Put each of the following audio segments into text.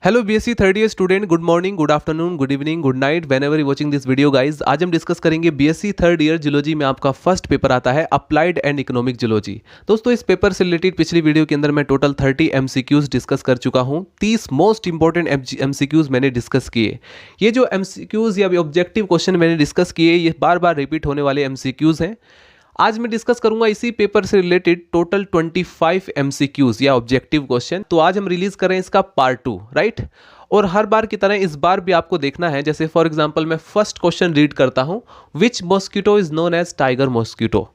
Hello BSc third year student, good morning, good afternoon, good evening, good night, when ever you watching this video guys. आज हम discuss करेंगे BSc third year geology में आपका first paper आता है applied and economic geology. दोस्तों इस paper से रिलेटेड पिछली वीडियो के अंदर मैं टोटल 30 एमसीक्यूज डिस्कस कर चुका हूं। 30 मोस्ट इंपॉर्टेंट एमसीक्यूज मैंने डिस्कस किए। ये जो एमसीक्यूज या ऑब्जेक्टिव क्वेश्चन मैंने डिस्कस किए ये बार बार रिपीट होने वाले एमसीक्यूज हैं। आज मैं डिस्कस करूंगा इसी पेपर से रिलेटेड टोटल 25 एमसीक्यूज या ऑब्जेक्टिव क्वेश्चन। तो आज हम रिलीज कर रहे हैं इसका पार्ट 2, राइट। और हर बार की तरह इस बार भी आपको देखना है। जैसे फॉर एग्जांपल मैं फर्स्ट क्वेश्चन रीड करता हूं, which mosquito is known as tiger mosquito.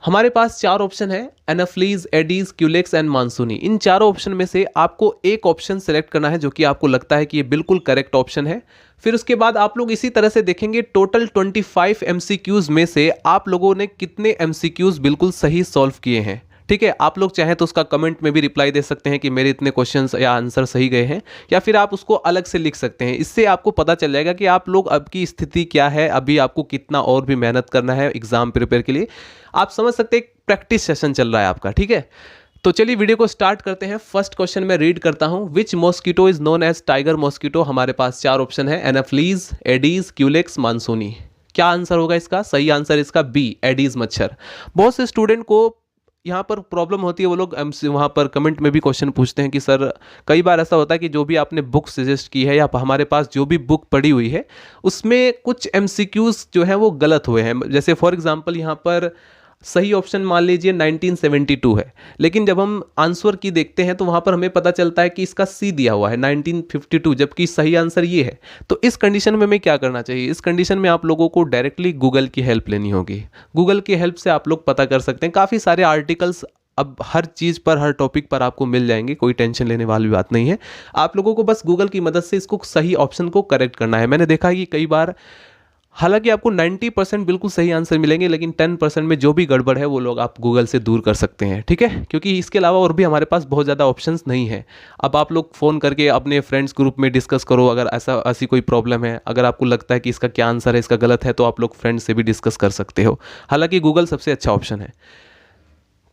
हमारे पास चार ऑप्शन है, एनाफ्लीज, एडीज, क्यूलेक्स एंड मानसूनी। इन चारों ऑप्शन में से आपको एक ऑप्शन सेलेक्ट करना है जो कि आपको लगता है कि ये बिल्कुल करेक्ट ऑप्शन है। फिर उसके बाद आप लोग इसी तरह से देखेंगे टोटल 25 एमसीक्यूज में से आप लोगों ने कितने एमसीक्यूज बिल्कुल सही सॉल्व किए हैं। ठीक है, आप लोग चाहें तो उसका कमेंट में भी रिप्लाई दे सकते हैं कि मेरे इतने क्वेश्चंस या आंसर सही गए हैं, या फिर आप उसको अलग से लिख सकते हैं। इससे आपको पता चल जाएगा कि आप लोग अब की स्थिति क्या है, अभी आपको कितना और भी मेहनत करना है एग्जाम प्रिपेयर के लिए। आप समझ सकते हैं प्रैक्टिस सेशन चल रहा है आपका। ठीक है, तो चलिए वीडियो को स्टार्ट करते हैं। फर्स्ट क्वेश्चन में रीड करता हूं, which mosquito is known as tiger mosquito. हमारे पास चार ऑप्शन है, एनाफ्लीज, एडीज, क्यूलेक्स, मानसूनी। क्या आंसर होगा इसका? सही आंसर इसका बी, एडीज मच्छर। बहुत से स्टूडेंट को यहाँ पर प्रॉब्लम होती है, वो लोग वहाँ पर कमेंट में भी क्वेश्चन पूछते हैं कि सर कई बार ऐसा होता है कि जो भी आपने बुक सजेस्ट की है या हमारे पास जो भी बुक पड़ी हुई है उसमें कुछ एमसीक्यूज जो है वो गलत हुए हैं। जैसे फॉर एग्जांपल यहाँ पर सही ऑप्शन मान लीजिए 1972 है, लेकिन जब हम आंसर की देखते हैं तो वहाँ पर हमें पता चलता है कि इसका सी दिया हुआ है 1952, जबकि सही आंसर ये है। तो इस कंडीशन में हमें क्या करना चाहिए? इस कंडीशन में आप लोगों को डायरेक्टली गूगल की हेल्प लेनी होगी। गूगल की हेल्प से आप लोग पता कर सकते हैं। काफ़ी सारे आर्टिकल्स अब हर चीज़ पर, हर टॉपिक पर आपको मिल जाएंगे, कोई टेंशन लेने वाली बात नहीं है। आप लोगों को बस गूगल की मदद से इसको सही ऑप्शन को करेक्ट करना है। मैंने देखा कि कई बार हालांकि आपको 90% बिल्कुल सही आंसर मिलेंगे, लेकिन 10% में जो भी गड़बड़ है वो लोग आप गूगल से दूर कर सकते हैं। ठीक है, क्योंकि इसके अलावा और भी हमारे पास बहुत ज़्यादा ऑप्शंस नहीं है। अब आप लोग फ़ोन करके अपने फ्रेंड्स ग्रुप में डिस्कस करो, अगर ऐसी कोई प्रॉब्लम है, अगर आपको लगता है कि इसका क्या आंसर है, इसका गलत है, तो आप लोग फ्रेंड्स से भी डिस्कस कर सकते हो। हालांकि गूगल सबसे अच्छा ऑप्शन है।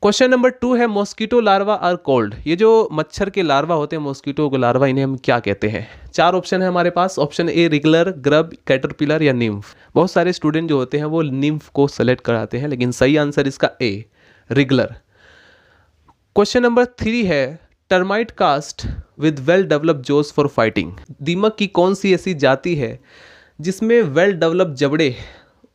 क्वेश्चन नंबर 2 है, मॉस्किटो लार्वा आर कॉल्ड। ये जो मच्छर के लार्वा होते हैं, मॉस्किटो के लार्वा, इन्हें हम क्या कहते हैं? चार ऑप्शन है हमारे पास। ऑप्शन ए रिगलर, ग्रब, कैटरपिलर या निम्फ। बहुत सारे स्टूडेंट जो होते हैं वो निम्फ को सेलेक्ट कराते हैं, लेकिन सही आंसर इसका ए, रिगलर। क्वेश्चन नंबर 3 है, termite caste with well developed jaws for fighting. दीमक की कौन सी ऐसी जाति है जिसमें वेल डेवलप्ड जबड़े,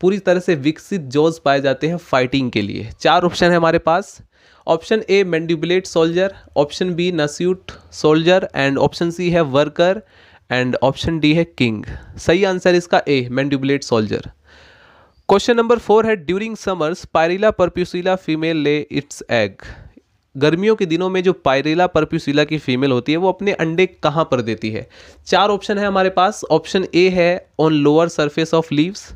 पूरी तरह से विकसित जॉज पाए जाते हैं फाइटिंग के लिए? चार ऑप्शन है हमारे पास। Option A mandibulate soldier, option B nasute soldier, and option C है वर्कर, एंड ऑप्शन डी है किंग। सही आंसर इसका A, mandibulate soldier. Question number 4 है, during summers Pyrilla perpusilla female lay its egg. गर्मियों के दिनों में जो पायरिला परप्यूसिला की फीमेल होती है वो अपने अंडे कहाँ पर देती है? चार ऑप्शन है हमारे पास। ऑप्शन ए है on lower surface of leaves,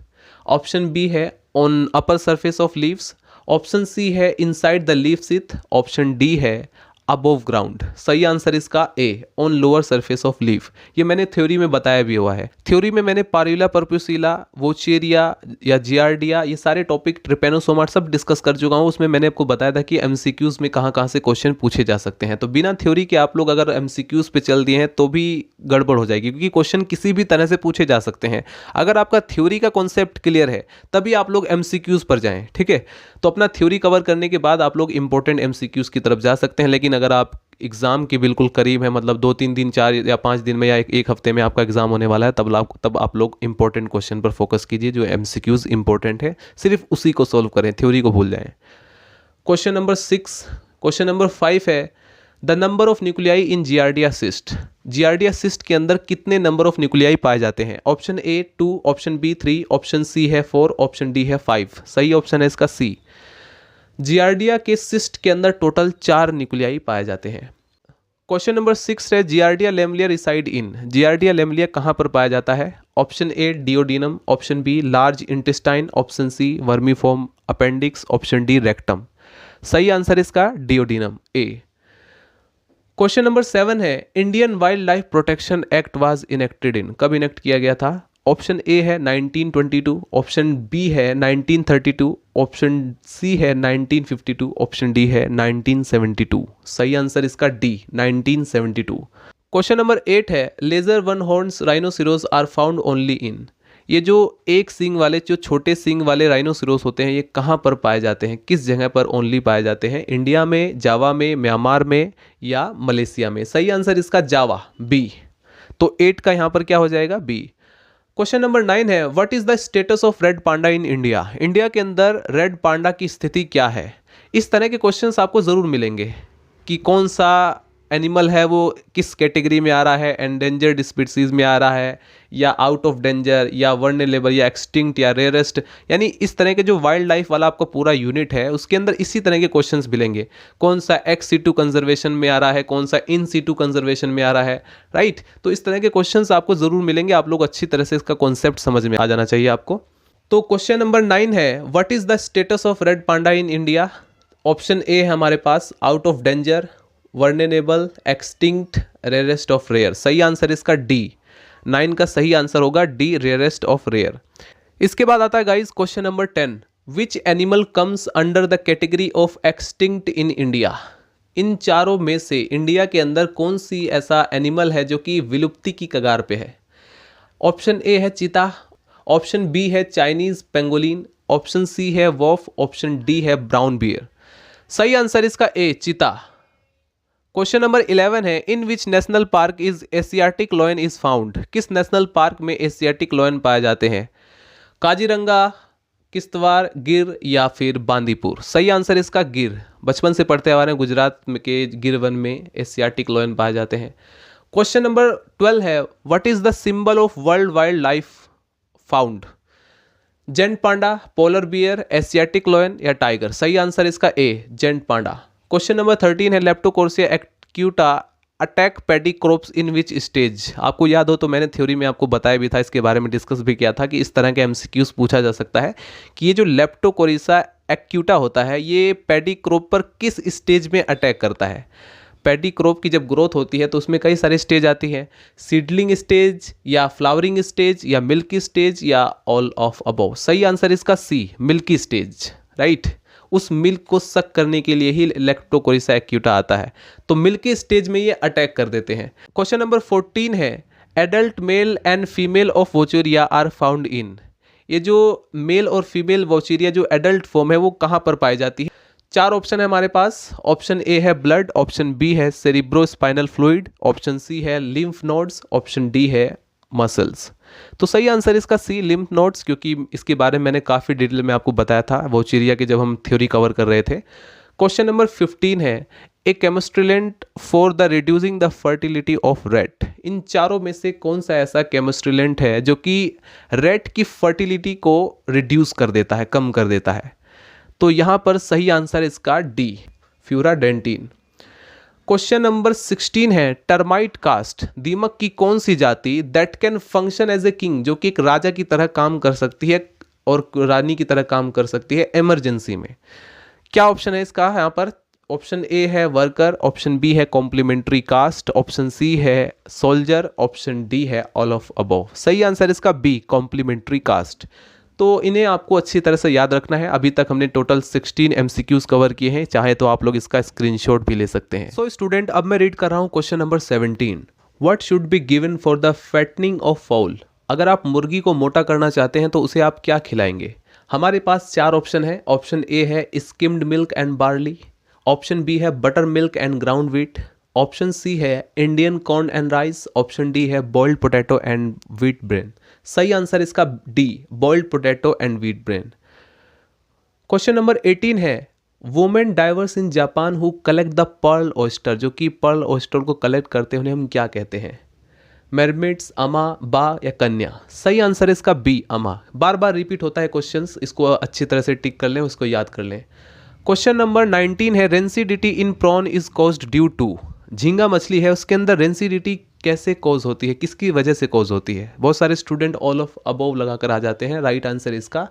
option B है on upper surface of leaves, option C है inside the leaf sheath, option D है अबोव ग्राउंड। सही आंसर इसका A, on lower surface of leaf. ये मैंने theory में बताया भी हुआ है। थ्योरी में मैंने पायरिला परप्यूसिला, वोचेरिया या जियार्डिया, ये सारे टॉपिक, ट्रिपेनोसोमा, सब डिस्कस कर चुका हूँ। उसमें मैंने आपको बताया था कि एमसीक्यूज में कहाँ कहाँ से क्वेश्चन पूछे जा सकते हैं। तो बिना थ्योरी के आप लोग अगर एमसीक्यूज पे चल दिए हैं तो भी गड़बड़ हो जाएगी, क्योंकि क्वेश्चन किसी भी तरह से पूछे जा सकते हैं। अगर आपका थ्योरी का कॉन्सेप्ट क्लियर है तभी आप लोग एमसीक्यूज पर जाएं। ठीक है, तो अपना थ्योरी कवर करने के बाद आप लोग इंपॉर्टेंट एमसीक्यूज की तरफ जा सकते हैं। लेकिन अगर आप एग्जाम के बिल्कुल करीब है, मतलब 2-3 दिन, 4 या 5 दिन में या एक हफ्ते में आपका एग्जाम होने वाला है, तब आप लोग इंपॉर्टेंट क्वेश्चन पर फोकस कीजिए, जो एमसीक्यूज इंपॉर्टेंट है, सिर्फ उसी को सॉल्व करें, थ्योरी को भूल जाएं। क्वेश्चन नंबर 6, क्वेश्चन नंबर 5 है, the number of nuclei in Giardia cyst. Giardia cyst के अंदर कितने नंबर ऑफ न्यूक्लियाई पाए जाते हैं? Option A 2, option B 3, option C है 4, ऑप्शन डी है 5। सही ऑप्शन है इसका सी। जियार्डिया के सिस्ट के अंदर टोटल 4 न्यूक्लियाई पाए जाते हैं। क्वेश्चन नंबर 6 है, Giardia lamblia reside in. Giardia lamblia कहाँ पर पाया जाता है? Option A duodenum, option B large intestine, option C vermiform appendix, option D rectum. सही आंसर इसका डियोडिनम, ए। क्वेश्चन नंबर 7 है, Indian wild life protection act was enacted in. कब enact किया गया था? ऑप्शन ए है 1922, ऑप्शन बी है 1932, option C है 1952, ऑप्शन डी है 1972। सही आंसर इसका डी, 1972। क्वेश्चन नंबर 8 है lesser one horns rhinoceros are found only in. ये जो एक सींग वाले, जो छोटे सींग वाले राइनोसिरोस होते हैं, ये कहाँ पर पाए जाते हैं, किस जगह पर ओनली पाए जाते हैं? इंडिया में, जावा में, म्यांमार में या मलेशिया में? सही आंसर इसका जावा, बी। तो 8 का यहाँ पर क्या हो जाएगा? बी। क्वेश्चन नंबर 9 है what is the status of red panda in India. India के अंदर रेड पांडा की स्थिति क्या है? इस तरह के क्वेश्चंस आपको जरूर मिलेंगे कि कौन सा एनिमल है वो किस कैटेगरी में आ रहा है, एंडेंजर्ड स्पीसीज में आ रहा है या आउट ऑफ डेंजर या वर्नेलेबल या एक्सटिंक्ट या रेयरेस्ट, यानी इस तरह के जो वाइल्ड लाइफ वाला आपका पूरा यूनिट है उसके अंदर इसी तरह के क्वेश्चंस मिलेंगे। कौन सा एक्स सीटू कंजर्वेशन में आ रहा है, कौन सा इन सीटू कंजर्वेशन में आ रहा है, राइट। तो इस तरह के क्वेश्चंस आपको जरूर मिलेंगे। आप लोग अच्छी तरह से इसका कॉन्सेप्ट समझ में आ जाना चाहिए आपको। तो क्वेश्चन नंबर 9 है what is the status of red panda in India. Option A है हमारे पास out of danger, vulnerable, extinct, rarest of rare. सही आंसर इसका डी। 9 का सही आंसर होगा डी, रेयरेस्ट ऑफ रेयर। इसके बाद आता है guys question number 10 which animal comes under the category of extinct in India. इन चारों में से इंडिया के अंदर कौन सी ऐसा एनिमल है जो कि विलुप्ति की कगार पे है? ऑप्शन ए है चीता, ऑप्शन बी है चाइनीज पेंगोलिन, ऑप्शन सी है वॉफ, ऑप्शन डी है ब्राउन बियर। सही आंसर इसका ए, चीता। क्वेश्चन नंबर 11 है in which national park is Asiatic lion is found. किस नेशनल पार्क में एशियाटिक लॉयन पाए जाते हैं? काजीरंगा, किश्तवाड़, गिर या फिर बांदीपुर। सही आंसर इसका गिर। बचपन से पढ़ते आ रहे हैं गुजरात के गिर वन में एशियाटिक लॉयन पाए जाते हैं। क्वेश्चन नंबर 12 है what is the symbol of world wild life found. Giant panda, polar bear, Asiatic lion या टाइगर। सही आंसर इसका A, giant panda. Question number 13 है Leptocorisa acuta attack paddy crops in which stage. आपको याद हो तो मैंने थ्योरी में आपको बताया भी था, इसके बारे में डिस्कस भी किया था कि इस तरह के एमसीक्यूज पूछा जा सकता है कि ये जो लेप्टोकोर्सिया एक्यूटा होता है ये पैडी क्रॉप पर किस स्टेज में अटैक करता है। पैडी क्रॉप की जब ग्रोथ होती है तो उसमें कई सारे स्टेज आती है, सीडलिंग स्टेज या फ्लावरिंग स्टेज या मिल्की स्टेज या ऑल ऑफ अबव। सही आंसर इसका सी, मिल्की स्टेज, राइट। उस मिल्क को सक करने के लिए ही लेप्टोकोर्सिया एक्यूटा आता है, तो मिल्की स्टेज में ये अटैक कर देते हैं। क्वेश्चन नंबर 14 है adult male and female of Wuchereria are found in. ये जो मेल और फीमेल वोचेरिया जो एडल्ट फॉर्म है वो कहाँ पर पाई जाती है? 4 ऑप्शन है हमारे पास। ऑप्शन ए है ब्लड, ऑप्शन बी है सेरिब्रोस्पाइनल फ्लूइड, ऑप्शन सी है लिम्फ नोड्स, ऑप्शन डी है मसल्स। तो सही आंसर इसका सी, लिम्फ नोड्स, क्योंकि इसके बारे में मैंने काफ़ी डिटेल में आपको बताया था वोचेरिया के जब हम थ्योरी कवर कर रहे थे। क्वेश्चन नंबर 15 है a chemosterilant for the reducing the fertility of rat. इन चारों में से कौन सा ऐसा केमिस्ट्रिलेंट है जो कि रेट की फर्टिलिटी को रिड्यूस कर देता है, कम कर देता है? तो यहाँ पर सही आंसर इसका डी, फ्यूराडेंटिन। क्वेश्चन नंबर 16 है टर्माइट कास्ट, दीमक की कौन सी जाति that can function as a king, जो कि एक राजा की तरह काम कर सकती है और रानी की तरह काम कर सकती है इमरजेंसी में? क्या ऑप्शन है इसका यहाँ पर? ऑप्शन ए है वर्कर, ऑप्शन बी है कॉम्प्लीमेंट्री कास्ट, ऑप्शन सी है सोल्जर, ऑप्शन डी है ऑल ऑफ अबव। सही आंसर इसका बी, कॉम्प्लीमेंट्री कास्ट। तो इन्हें आपको अच्छी तरह से याद रखना है। अभी तक हमने टोटल 16 एमसीक्यूज कवर किए हैं, चाहे तो आप लोग इसका स्क्रीनशॉट भी ले सकते हैं। सो स्टूडेंट, अब मैं रीड कर रहा हूँ question number 17 what should be given for the fattening of foul. अगर आप मुर्गी को मोटा करना चाहते हैं तो उसे आप क्या खिलाएंगे? हमारे पास 4 ऑप्शन है। ऑप्शन ए है skimmed milk and barley, option B है butter milk and ground wheat, option C है Indian corn and rice, option D है boiled potato and wheat bran. सही आंसर इसका D, boiled potato and wheat bran. Question number 18 है women divers in Japan who collect the pearl oyster. जो कि Perl oyster को collect करते हैं उन्हें हम क्या कहते हैं? मेरमेड्स, अमा, बा या कन्या। सही आंसर इसका बी, अमा। बार बार रिपीट होता है क्वेश्चंस, इसको अच्छी तरह से टिक कर लें, उसको याद कर लें। क्वेश्चन नंबर 19 है rancidity in prawn is caused due to. झींगा मछली है उसके अंदर रेंसिडिटी कैसे कॉज होती है, किसकी वजह से कॉज होती है? बहुत सारे स्टूडेंट ऑल ऑफ अबव लगाकर आ जाते हैं। राइट आंसर इसका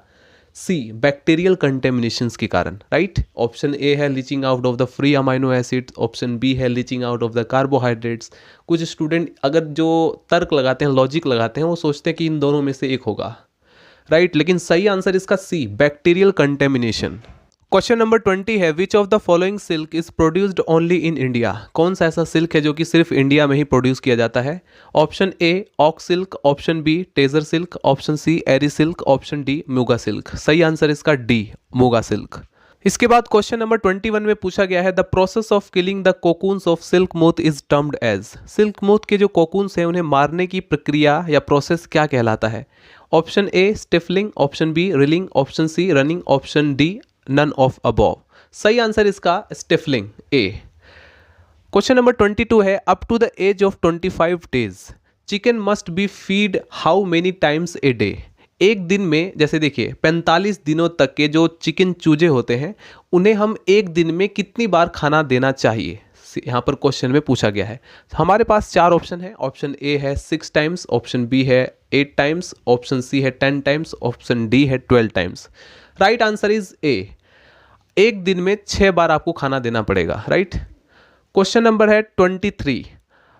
सी, बैक्टीरियल कंटेमिनेशंस के कारण, राइट। ऑप्शन ए है leaching out of the free amino acid, option B है leaching out of the carbohydrates. कुछ स्टूडेंट अगर जो तर्क लगाते हैं, लॉजिक लगाते हैं, वो सोचते हैं कि इन दोनों में से एक होगा, राइट। लेकिन सही आंसर इसका सी, बैक्टीरियल कंटेमिनेशन। क्वेश्चन नंबर 20 है, which of the following silk is produced only in India. कौन सा ऐसा सिल्क है जो कि सिर्फ इंडिया में ही प्रोड्यूस किया जाता है? Option A oak silk, option B tasar silk, option C eri silk, option D muga silk. सही आंसर इसका डी, मुगा सिल्क। इसके बाद क्वेश्चन नंबर 21 में पूछा गया है, the process of killing the cocoons of silk moth is termed as. Silk moth के जो कोकून्स हैं उन्हें मारने की प्रक्रिया या प्रोसेस क्या कहलाता है? Option A stifling, option B reeling, option C running, option D none of above. सही आंसर इसका स्टिफलिंग, ए। क्वेश्चन नंबर 22 है, up to the age of 25 days chicken must be feed how many times a day. एक दिन में, जैसे देखिए 45 दिनों तक के जो चिकन चूजे होते हैं उन्हें हम एक दिन में कितनी बार खाना देना चाहिए, यहाँ पर क्वेश्चन में पूछा गया है। हमारे पास 4 ऑप्शन है। ऑप्शन ए है 6 टाइम्स, ऑप्शन बी है 8 टाइम्स, ऑप्शन सी है 10 टाइम्स, ऑप्शन डी है 12 times. Right answer is a, एक दिन में 6 बार आपको खाना देना पड़ेगा। राइट। क्वेश्चन नंबर है 23,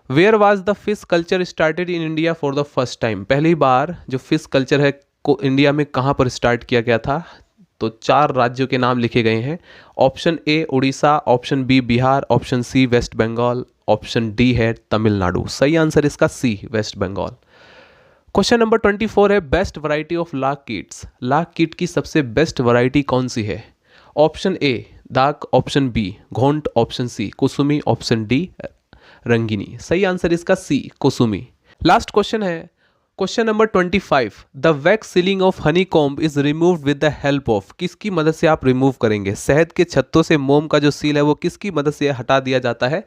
where was the fish culture started in India for the first time. पहली बार जो फिश कल्चर है को इंडिया में कहाँ पर स्टार्ट किया गया था? तो 4 राज्यों के नाम लिखे गए हैं। Option A Orissa, option B Bihar, option C West Bengal, option D है तमिलनाडु। सही आंसर इसका C, West Bengal. Question number 24 है, बेस्ट वैरायटी ऑफ लाख कीट्स। लाख कीट की सबसे बेस्ट वैरायटी कौन सी है? Option A Dhak, option B Ghont, option C Kusumi, option D Rangini. सही आंसर इसका सी, कुसुमी। लास्ट क्वेश्चन है question number 25, the wax sealing of Honey comb is removed with the help of. किसकी मदद से आप रिमूव करेंगे? शहद के छत्तों से मोम का जो सील है वो किसकी मदद से हटा दिया जाता है?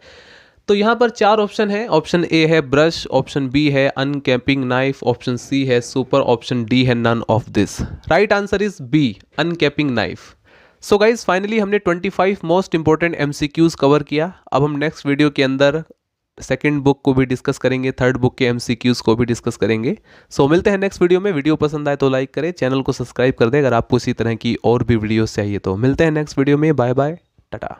तो यहाँ पर 4 ऑप्शन है। ऑप्शन ए है ब्रश, ऑप्शन बी है अनकैपिंग नाइफ, ऑप्शन सी है सुपर, ऑप्शन डी है none of this. Right answer is B, uncapping knife. So guys finally हमने 25 मोस्ट इंपॉर्टेंट MCQs कवर किया। अब हम नेक्स्ट वीडियो के अंदर सेकंड बुक को भी डिस्कस करेंगे, थर्ड बुक के MCQs को भी डिस्कस करेंगे। सो मिलते हैं नेक्स्ट वीडियो में। वीडियो पसंद आए तो लाइक करें, चैनल को सब्सक्राइब कर दें अगर आपको इसी तरह की और भी वीडियोस चाहिए तो। मिलते हैं नेक्स्ट वीडियो में। Bye bye, Tata.